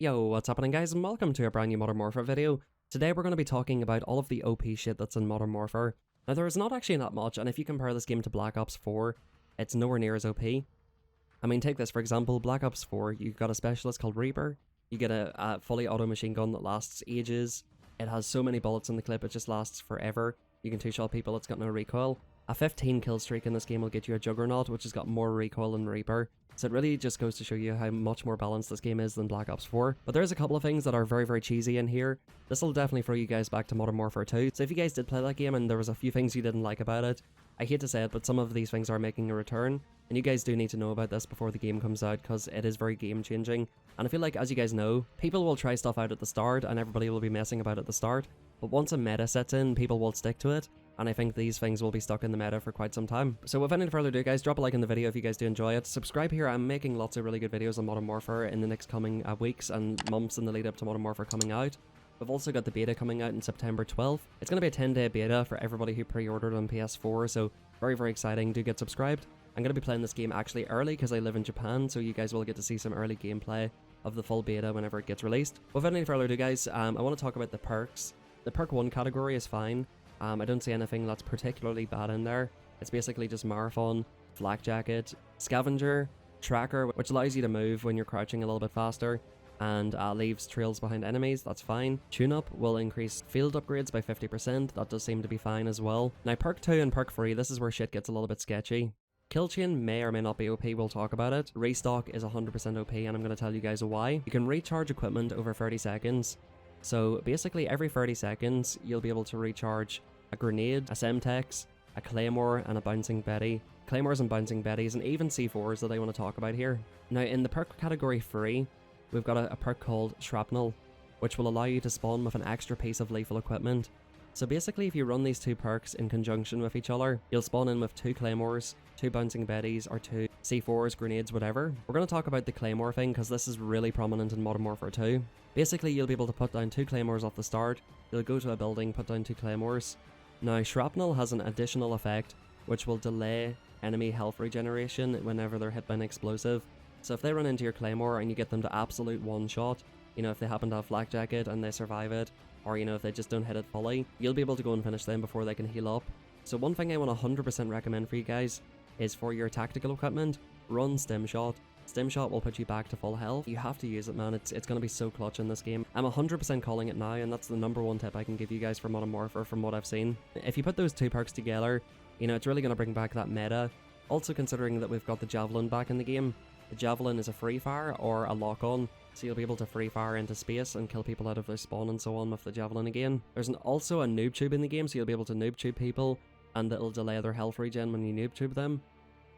Yo, what's happening guys, and welcome to a brand new Modern Warfare video. Today we're going to be talking about all of the OP shit that's in Modern Warfare. Now there is not actually that much, and if you compare this game to Black Ops 4, it's nowhere near as OP. I mean, take this for example, Black Ops 4, you got a specialist called Reaper, you get a fully auto machine gun that lasts ages, it has so many bullets in the clip it just lasts forever, you can two-shot people, it's got no recoil. A 15 kill streak in this game will get you a Juggernaut, which has got more recoil than Reaper. So it really just goes to show you how much more balanced this game is than Black Ops 4. But there's a couple of things that are very cheesy in here. This will definitely throw you guys back to Modern Warfare 2. So if you guys did play that game and there was a few things you didn't like about it, I hate to say it, but some of these things are making a return. And you guys do need to know about this before the game comes out, because it is very game changing. And I feel like, as you guys know, people will try stuff out at the start and everybody will be messing about at the start. But once a meta sets in, people will stick to it. And I think these things will be stuck in the meta for quite some time. So without any further ado guys, drop a like in the video if you guys do enjoy it. Subscribe here, I'm making lots of really good videos on Modern Warfare in the next coming weeks and months in the lead up to Modern Warfare coming out. We've also got the beta coming out on September 12th. It's going to be a 10-day beta for everybody who pre-ordered on PS4, so very exciting, do get subscribed. I'm going to be playing this game actually early because I live in Japan, so you guys will get to see some early gameplay of the full beta whenever it gets released. Without any further ado guys, I want to talk about the perks. The perk 1 category is fine. I don't see anything that's particularly bad in there. It's basically just Marathon, Flak Jacket, Scavenger, Tracker, which allows you to move when you're crouching a little bit faster, and leaves trails behind enemies, that's fine. Tune-Up will increase field upgrades by 50%, that does seem to be fine as well. Now perk 2 and perk 3, this is where shit gets a little bit sketchy. Kill chain may or may not be OP, we'll talk about it. Restock is 100% OP and I'm going to tell you guys why. You can recharge equipment over 30 seconds. So basically every 30 seconds you'll be able to recharge a grenade, a Semtex, a Claymore and a Bouncing Betty. Claymores and Bouncing Betties and even C4s that I want to talk about here. Now in the perk category 3, we've got a perk called Shrapnel, which will allow you to spawn with an extra piece of lethal equipment. So basically if you run these two perks in conjunction with each other, you'll spawn in with 2 Claymores, 2 Bouncing Betties, or 2 C4s, grenades, whatever. We're going to talk about the Claymore thing because this is really prominent in Modern Warfare 2. Basically you'll be able to put down 2 Claymores off the start, you'll go to a building, put down 2 Claymores. Now Shrapnel has an additional effect which will delay enemy health regeneration whenever they're hit by an explosive. So if they run into your Claymore and you get them to absolute one shot, you know, if they happen to have Flak Jacket and they survive it, or you know, if they just don't hit it fully, you'll be able to go and finish them before they can heal up. So one thing I want to 100% recommend for you guys is for your tactical equipment, run Stim Shot. Stim Shot will put you back to full health. You have to use it, man. It's going to be so clutch in this game. I'm 100% calling it now, and that's the #1 tip I can give you guys for Modern Warfare from what I've seen. If you put those two perks together, you know, it's really going to bring back that meta. Also considering that we've got the Javelin back in the game. The Javelin is a free fire or a lock-on, so you'll be able to free fire into space and kill people out of their spawn and so on with the Javelin again. There's also a noob tube in the game, so you'll be able to noob tube people, and it'll delay their health regen when you noob tube them.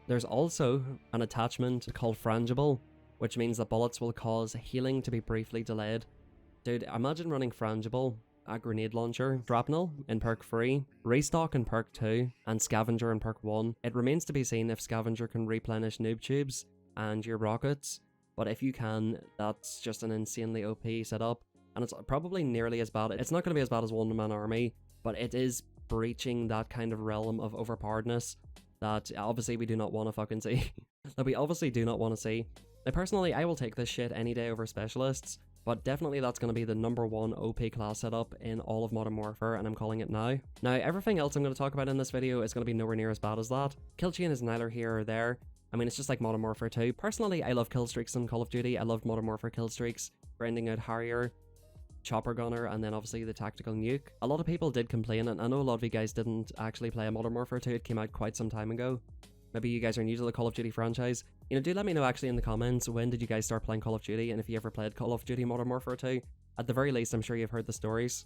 There's also an attachment called Frangible, which means that bullets will cause healing to be briefly delayed. Dude, imagine running Frangible, a grenade launcher, Shrapnel in perk 3, Restock in perk 2, and Scavenger in perk 1. It remains to be seen if Scavenger can replenish noob tubes and your rockets, but if you can, that's just an insanely OP setup, and it's probably nearly as bad. It's not going to be as bad as One-Man Army, but it is breaching that kind of realm of overpoweredness that obviously we do not want to fucking see. That we obviously do not want to see. Now personally, I will take this shit any day over specialists, but definitely that's going to be the #1 OP class setup in all of Modern Warfare, and I'm calling it now. Now everything else I'm going to talk about in this video is going to be nowhere near as bad as that. Kill chain is neither here or there. I mean, it's just like Modern Warfare 2. Personally, I love kill streaks in Call of Duty. I loved Modern Warfare kill streaks, grinding out Harrier, Chopper Gunner, and then obviously the tactical nuke. A lot of people did complain, and I know a lot of you guys didn't actually play Modern Warfare 2. It came out quite some time ago. Maybe you guys are new to the Call of Duty franchise. You know, do let me know actually in the comments, when did you guys start playing Call of Duty, and if you ever played Call of Duty Modern Warfare 2. At the very least, I'm sure you've heard the stories.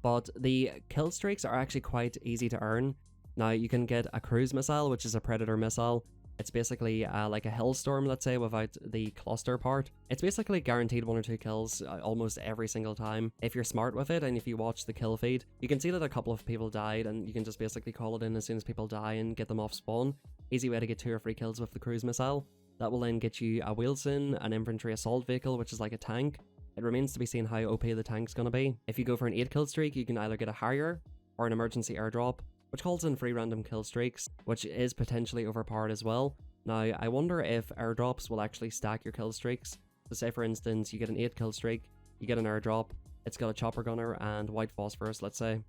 But the kill streaks are actually quite easy to earn. Now, you can get a cruise missile, which is a Predator missile. It's basically like a Hellstorm, let's say, without the cluster part. It's basically guaranteed 1 or 2 kills almost every single time. If you're smart with it and if you watch the kill feed, you can see that a couple of people died, and you can just basically call it in as soon as people die and get them off spawn. Easy way to get 2 or 3 kills with the cruise missile. That will then get you a Wheelson, an infantry assault vehicle, which is like a tank. It remains to be seen how OP the tank's gonna be. If you go for an 8 kill streak, you can either get a Harrier or an emergency airdrop, which calls in free random kill streaks, which is potentially overpowered as well. Now, I wonder if airdrops will actually stack your kill streaks. So say for instance, you get an 8 kill streak, you get an airdrop, it's got a chopper gunner and white phosphorus, let's say.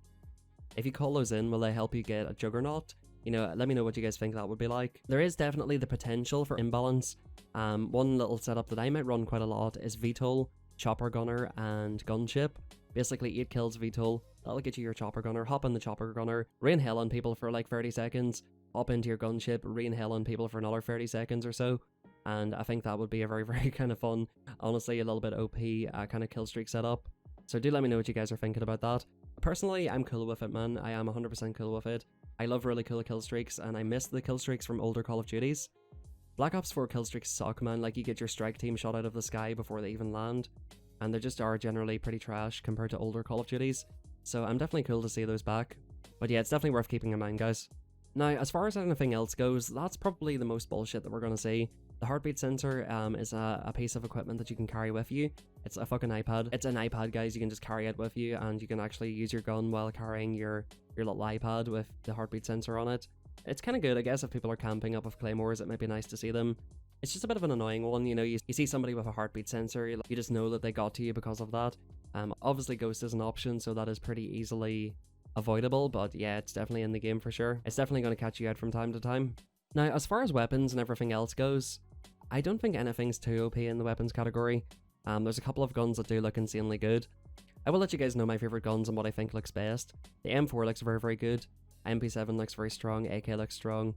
If you call those in, will they help you get a juggernaut? You know, let me know what you guys think that would be like. There is definitely the potential for imbalance. One little setup that I might run quite a lot is VTOL, chopper gunner, and gunship. Basically 8 kills VTOL, that'll get you your chopper gunner, hop in the chopper gunner, rain hell on people for like 30 seconds, hop into your gunship, rain hell on people for another 30 seconds or so. And I think that would be a very, very kind of fun, honestly a little bit OP kind of kill streak setup. So do let me know what you guys are thinking about that. Personally, I'm cool with it, man. I am 100% cool with it. I love really cool kill streaks, and I miss the kill streaks from older Call of Duties. Black Ops 4 kill streaks suck, man. Like, you get your strike team shot out of the sky before they even land, and they just are generally pretty trash compared to older Call of Duties. So I'm definitely cool to see those back. But yeah, it's definitely worth keeping in mind, guys. Now, as far as anything else goes, that's probably the most bullshit that we're going to see. The heartbeat sensor is a piece of equipment that you can carry with you. It's a fucking iPad. It's an iPad, guys. You can just carry it with you, and you can actually use your gun while carrying your little iPad with the heartbeat sensor on it. It's kind of good, I guess, if people are camping up with claymores. It might be nice to see them. It's just a bit of an annoying one, you know. You see somebody with a heartbeat sensor, you just know that they got to you because of that. Obviously Ghost is an option, so that is pretty easily avoidable, but yeah, it's definitely in the game for sure. It's definitely going to catch you out from time to time. Now, as far as weapons and everything else goes, I don't think anything's too OP in the weapons category. There's a couple of guns that do look insanely good. I will let you guys know my favorite guns and what I think looks best. The M4 looks very, very good. MP7 looks very strong. AK looks strong.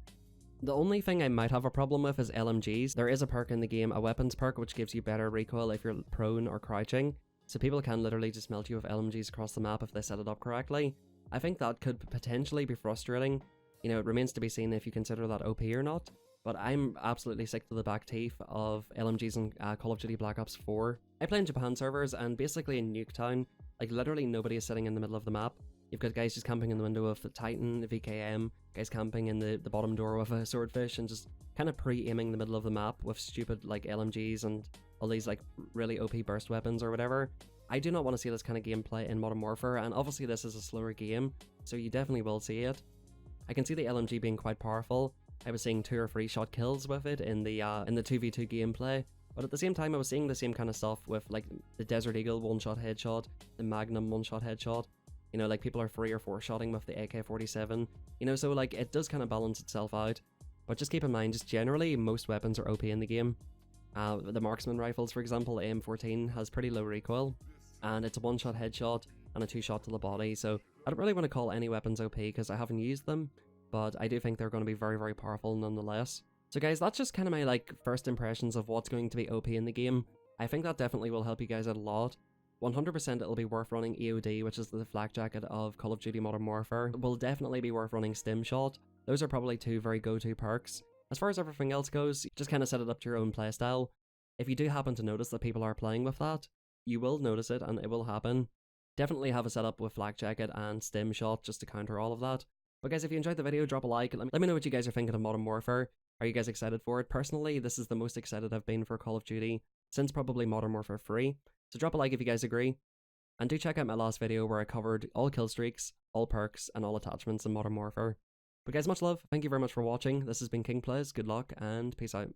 The only thing I might have a problem with is LMGs. There is a perk in the game, a weapons perk, which gives you better recoil if you're prone or crouching. So people can literally just melt you with LMGs across the map if they set it up correctly. I think that could potentially be frustrating. You know, it remains to be seen if you consider that OP or not. But I'm absolutely sick to the back teeth of LMGs in Call of Duty Black Ops 4. I play in Japan servers, and basically in Nuketown, like literally nobody is sitting in the middle of the map. You've got guys just camping in the window of the Titan, the VKM, guys camping in the bottom door with a swordfish, and just kind of pre-aiming the middle of the map with stupid like LMGs and all these like really OP burst weapons or whatever. I do not want to see this kind of gameplay in Modern Warfare, and obviously this is a slower game, so you definitely will see it. I can see the LMG being quite powerful. I was seeing 2 or 3 shot kills with it in the 2v2 gameplay, but at the same time I was seeing the same kind of stuff with like the Desert Eagle 1-shot headshot, the Magnum 1-shot headshot. You know, like people are 3 or 4 shotting with the AK-47, you know, so like it does kind of balance itself out. But just keep in mind, just generally most weapons are OP in the game. The marksman rifles, for example, AM14 has pretty low recoil, and it's a 1-shot headshot and a 2-shot to the body, so I don't really want to call any weapons OP because I haven't used them, but I do think they're going to be very, very powerful nonetheless. So guys, that's just kind of my like first impressions of what's going to be OP in the game. I think that definitely will help you guys out a lot. 100% it'll be worth running EOD, which is the flak jacket of Call of Duty Modern Warfare. It will definitely be worth running Stim Shot. Those are probably 2 very go-to perks. As far as everything else goes, just kind of set it up to your own playstyle. If you do happen to notice that people are playing with that, you will notice it and it will happen. Definitely have a setup with flak jacket and Stim Shot just to counter all of that. But guys, if you enjoyed the video, drop a like. Let me know what you guys are thinking of Modern Warfare. Are you guys excited for it? Personally, this is the most excited I've been for Call of Duty since probably Modern Warfare 3. So drop a like if you guys agree. And do check out my last video where I covered all kill streaks, all perks, and all attachments in Modern Warfare. But guys, much love. Thank you very much for watching. This has been King Plays. Good luck and peace out.